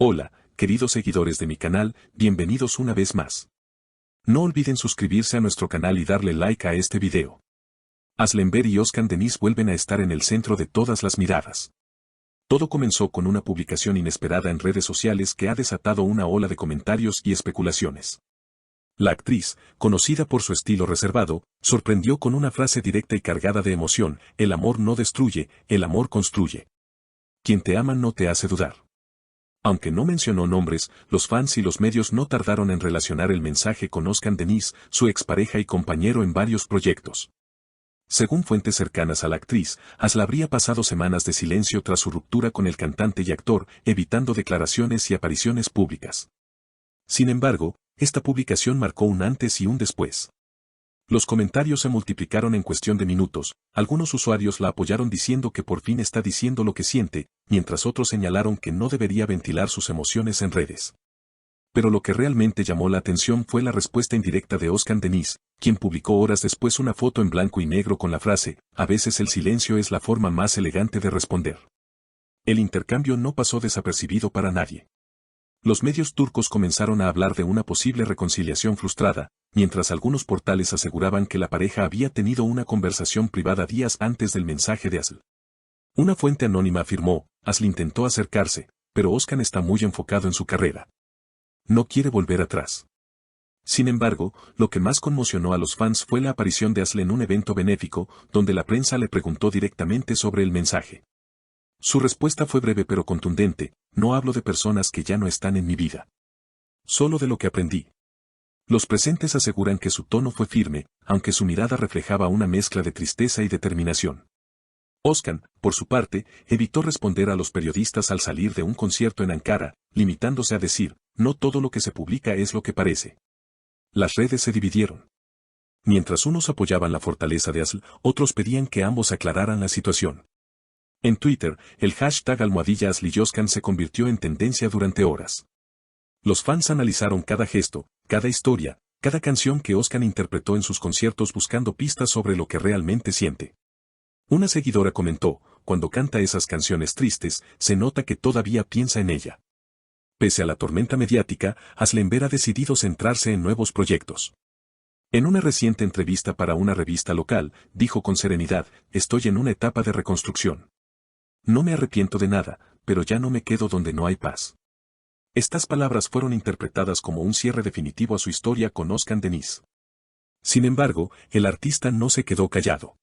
Hola, queridos seguidores de mi canal, bienvenidos una vez más. No olviden suscribirse a nuestro canal y darle like a este video. Aslember y Özkan Deniz vuelven a estar en el centro de todas las miradas. Todo comenzó con una publicación inesperada en redes sociales que ha desatado una ola de comentarios y especulaciones. La actriz, conocida por su estilo reservado, sorprendió con una frase directa y cargada de emoción: el amor no destruye, el amor construye. Quien te ama no te hace dudar. Aunque no mencionó nombres, los fans y los medios no tardaron en relacionar el mensaje con Özkan Deniz, su expareja y compañero en varios proyectos. Según fuentes cercanas a la actriz, Aslı habría pasado semanas de silencio tras su ruptura con el cantante y actor, evitando declaraciones y apariciones públicas. Sin embargo, esta publicación marcó un antes y un después. Los comentarios se multiplicaron en cuestión de minutos, algunos usuarios la apoyaron diciendo que por fin está diciendo lo que siente, mientras otros señalaron que no debería ventilar sus emociones en redes. Pero lo que realmente llamó la atención fue la respuesta indirecta de Özkan Deniz, quien publicó horas después una foto en blanco y negro con la frase: a veces el silencio es la forma más elegante de responder. El intercambio no pasó desapercibido para nadie. Los medios turcos comenzaron a hablar de una posible reconciliación frustrada, mientras algunos portales aseguraban que la pareja había tenido una conversación privada días antes del mensaje de Aslı. Una fuente anónima afirmó: Aslı intentó acercarse, pero Özkan está muy enfocado en su carrera. No quiere volver atrás. Sin embargo, lo que más conmocionó a los fans fue la aparición de Aslı en un evento benéfico, donde la prensa le preguntó directamente sobre el mensaje. Su respuesta fue breve pero contundente: no hablo de personas que ya no están en mi vida. Solo de lo que aprendí. Los presentes aseguran que su tono fue firme, aunque su mirada reflejaba una mezcla de tristeza y determinación. Özkan, por su parte, evitó responder a los periodistas al salir de un concierto en Ankara, limitándose a decir: no todo lo que se publica es lo que parece. Las redes se dividieron. Mientras unos apoyaban la fortaleza de Aslı, otros pedían que ambos aclararan la situación. En Twitter, el hashtag #AslıYozkan se convirtió en tendencia durante horas. Los fans analizaron cada gesto, cada historia, cada canción que Özkan interpretó en sus conciertos buscando pistas sobre lo que realmente siente. Una seguidora comentó: cuando canta esas canciones tristes, se nota que todavía piensa en ella. Pese a la tormenta mediática, Aslember ha decidido centrarse en nuevos proyectos. En una reciente entrevista para una revista local, dijo con serenidad: estoy en una etapa de reconstrucción. No me arrepiento de nada, pero ya no me quedo donde no hay paz. Estas palabras fueron interpretadas como un cierre definitivo a su historia con Özkan Deniz. Sin embargo, el artista no se quedó callado.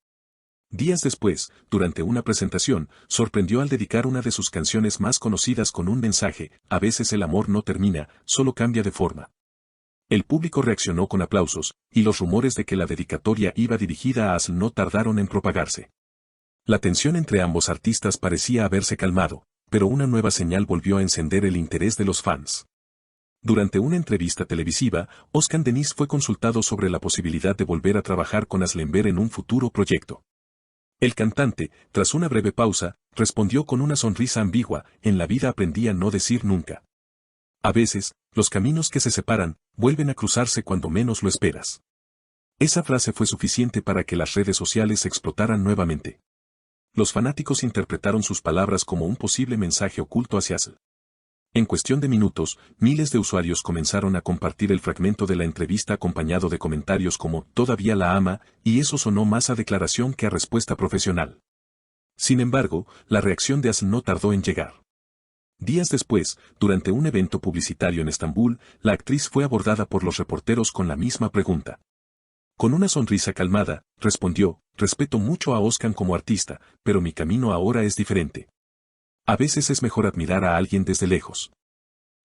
Días después, durante una presentación, sorprendió al dedicar una de sus canciones más conocidas con un mensaje: a veces el amor no termina, solo cambia de forma. El público reaccionó con aplausos, y los rumores de que la dedicatoria iba dirigida a Aslı no tardaron en propagarse. La tensión entre ambos artistas parecía haberse calmado, pero una nueva señal volvió a encender el interés de los fans. Durante una entrevista televisiva, Özkan Deniz fue consultado sobre la posibilidad de volver a trabajar con Aslember en un futuro proyecto. El cantante, tras una breve pausa, respondió con una sonrisa ambigua: en la vida aprendí a no decir nunca. A veces, los caminos que se separan, vuelven a cruzarse cuando menos lo esperas. Esa frase fue suficiente para que las redes sociales explotaran nuevamente. Los fanáticos interpretaron sus palabras como un posible mensaje oculto hacia Aslı. En cuestión de minutos, miles de usuarios comenzaron a compartir el fragmento de la entrevista acompañado de comentarios como: todavía la ama, y eso sonó más a declaración que a respuesta profesional. Sin embargo, la reacción de Aslı no tardó en llegar. Días después, durante un evento publicitario en Estambul, la actriz fue abordada por los reporteros con la misma pregunta. Con una sonrisa calmada, respondió: respeto mucho a Özkan como artista, pero mi camino ahora es diferente. A veces es mejor admirar a alguien desde lejos.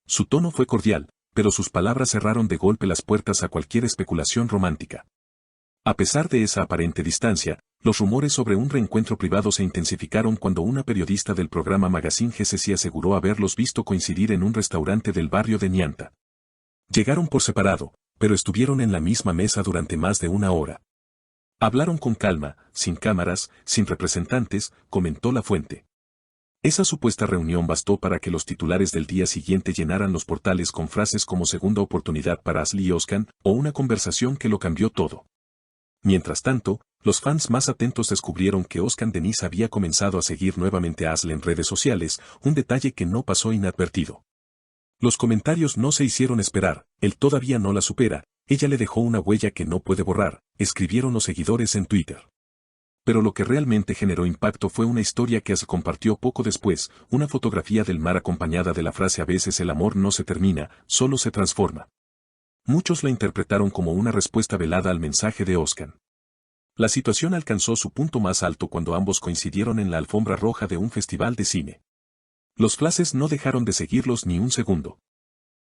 Su tono fue cordial, pero sus palabras cerraron de golpe las puertas a cualquier especulación romántica. A pesar de esa aparente distancia, los rumores sobre un reencuentro privado se intensificaron cuando una periodista del programa Magazine GCC aseguró haberlos visto coincidir en un restaurante del barrio de Nianta. Llegaron por separado, pero estuvieron en la misma mesa durante más de una hora. Hablaron con calma, sin cámaras, sin representantes, comentó la fuente. Esa supuesta reunión bastó para que los titulares del día siguiente llenaran los portales con frases como segunda oportunidad para Aslı y Özkan, o una conversación que lo cambió todo. Mientras tanto, los fans más atentos descubrieron que Özkan Deniz había comenzado a seguir nuevamente a Aslı en redes sociales, un detalle que no pasó inadvertido. Los comentarios no se hicieron esperar, él todavía no la supera, ella le dejó una huella que no puede borrar, escribieron los seguidores en Twitter. Pero lo que realmente generó impacto fue una historia que se compartió poco después, una fotografía del mar acompañada de la frase: a veces el amor no se termina, solo se transforma. Muchos la interpretaron como una respuesta velada al mensaje de Özkan. La situación alcanzó su punto más alto cuando ambos coincidieron en la alfombra roja de un festival de cine. Los flashes no dejaron de seguirlos ni un segundo.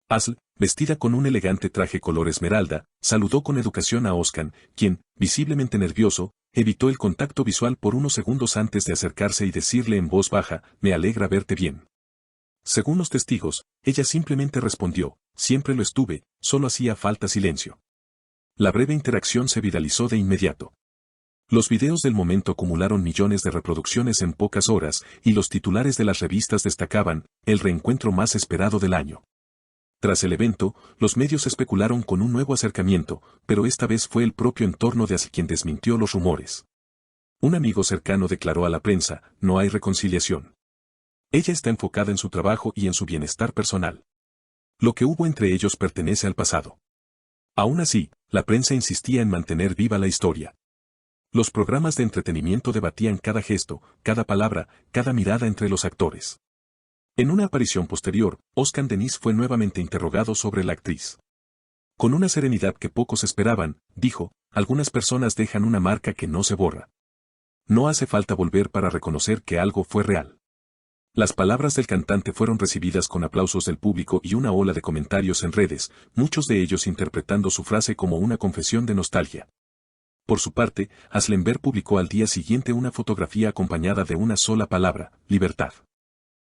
Aslı, vestida con un elegante traje color esmeralda, saludó con educación a Özkan, quien, visiblemente nervioso, evitó el contacto visual por unos segundos antes de acercarse y decirle en voz baja: me alegra verte bien. Según los testigos, ella simplemente respondió: siempre lo estuve, solo hacía falta silencio. La breve interacción se viralizó de inmediato. Los videos del momento acumularon millones de reproducciones en pocas horas, y los titulares de las revistas destacaban: el reencuentro más esperado del año. Tras el evento, los medios especularon con un nuevo acercamiento, pero esta vez fue el propio entorno de Aslı quien desmintió los rumores. Un amigo cercano declaró a la prensa: no hay reconciliación. Ella está enfocada en su trabajo y en su bienestar personal. Lo que hubo entre ellos pertenece al pasado. Aún así, la prensa insistía en mantener viva la historia. Los programas de entretenimiento debatían cada gesto, cada palabra, cada mirada entre los actores. En una aparición posterior, Özkan Deniz fue nuevamente interrogado sobre la actriz. Con una serenidad que pocos esperaban, dijo: algunas personas dejan una marca que no se borra. No hace falta volver para reconocer que algo fue real. Las palabras del cantante fueron recibidas con aplausos del público y una ola de comentarios en redes, muchos de ellos interpretando su frase como una confesión de nostalgia. Por su parte, Aslenberg publicó al día siguiente una fotografía acompañada de una sola palabra: libertad.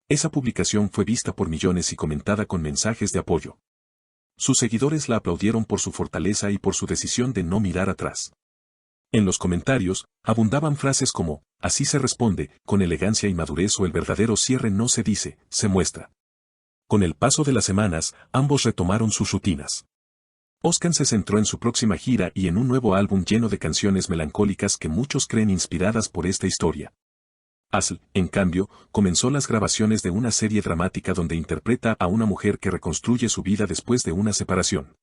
Esa publicación fue vista por millones y comentada con mensajes de apoyo. Sus seguidores la aplaudieron por su fortaleza y por su decisión de no mirar atrás. En los comentarios, abundaban frases como: así se responde, con elegancia y madurez, o el verdadero cierre no se dice, se muestra. Con el paso de las semanas, ambos retomaron sus rutinas. Özkan se centró en su próxima gira y en un nuevo álbum lleno de canciones melancólicas que muchos creen inspiradas por esta historia. Aslı, en cambio, comenzó las grabaciones de una serie dramática donde interpreta a una mujer que reconstruye su vida después de una separación.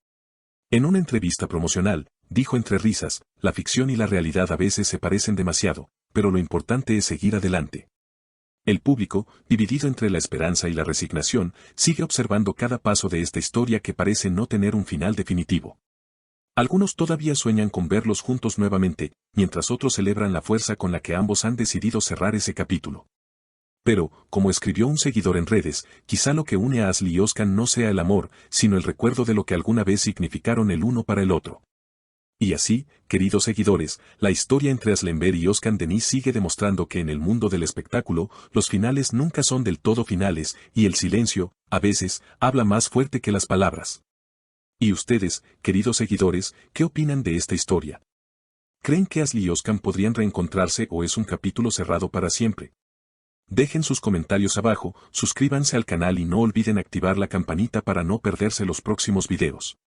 En una entrevista promocional, dijo entre risas: la ficción y la realidad a veces se parecen demasiado, pero lo importante es seguir adelante. El público, dividido entre la esperanza y la resignación, sigue observando cada paso de esta historia que parece no tener un final definitivo. Algunos todavía sueñan con verlos juntos nuevamente, mientras otros celebran la fuerza con la que ambos han decidido cerrar ese capítulo. Pero, como escribió un seguidor en redes, quizá lo que une a Aslı y Özkan no sea el amor, sino el recuerdo de lo que alguna vez significaron el uno para el otro. Y así, queridos seguidores, la historia entre Aslenberg y Özkan Deniz sigue demostrando que en el mundo del espectáculo, los finales nunca son del todo finales, y el silencio, a veces, habla más fuerte que las palabras. ¿Y ustedes, queridos seguidores, qué opinan de esta historia? ¿Creen que Aslı y Özkan podrían reencontrarse o es un capítulo cerrado para siempre? Dejen sus comentarios abajo, suscríbanse al canal y no olviden activar la campanita para no perderse los próximos videos.